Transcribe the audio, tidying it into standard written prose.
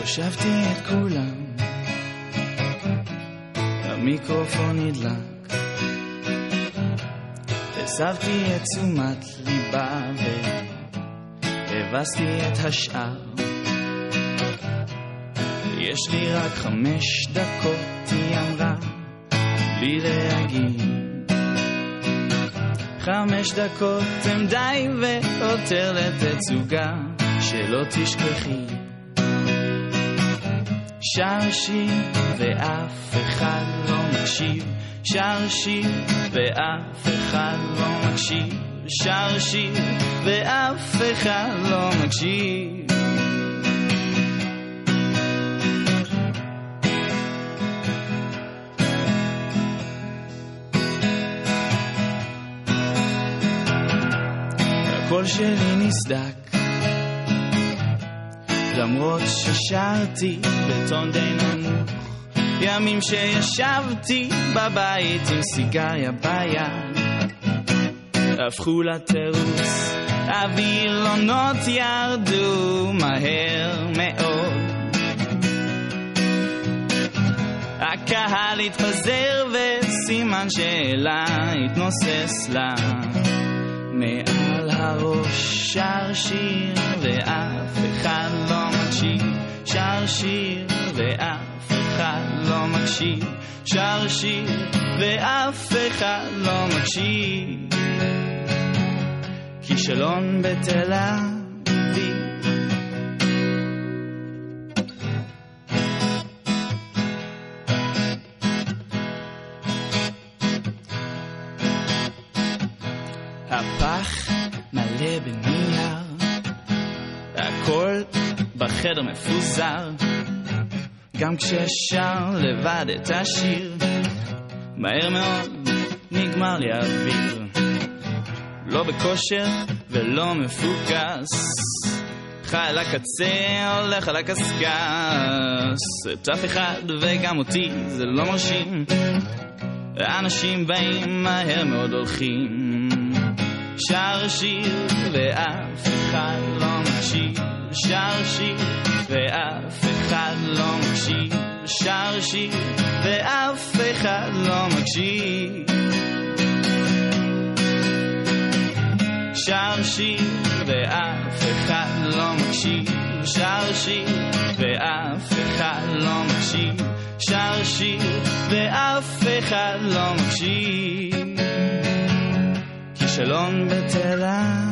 הושבתי את כולם, המיקרופון נדלק, הסבתי את תשומת ליבה והבסתי את השאר. יש לי רק 5 דקות, היא אמרה לי להגיד, 5 דקות הם די ויותר לתצוגה, שלא תשכחי. שר שיר ואף אחד לא מקשיב, שר שיר ואף אחד לא מקשיב, שר שיר ואף אחד לא מקשיב. הקול שלי נסדק למרות ששרתי בטון די נמוך, ימים שישבתי בבית עם סיגריה ביד הפכו לתירוץ, הווילונות ירדו מהר מאוד, הקהל התפזר וסימן שאלה התנוסס לה מעל הראש. שר שיר ואף אחד לא מקשיב, שר שיר ואף אחד לא מקשיב, שר שיר ואף אחד לא מקשיב. כישלון בתל אביב. הפח מלא בנייר, הכל בחדר מפוזר, גם כששר לבד את השיר, מהר מאוד נגמר לי האוויר, לא בכושר ולא מפוקס, חי על הקצה הולך על הקסקס, את אף אחד וגם אותי זה לא מרשים, האנשים באים מהר מאוד הולכים. שר שיר ואף אחד לא מקשיב, שר שיר ואף אחד לא מקשיב, שר שיר ואף אחד לא מקשיב, שר שיר ואף אחד לא מקשיב, שר שיר ואף אחד לא מקשיב, שר שיר ואף אחד לא מקשיב. כישלון בתל אביב.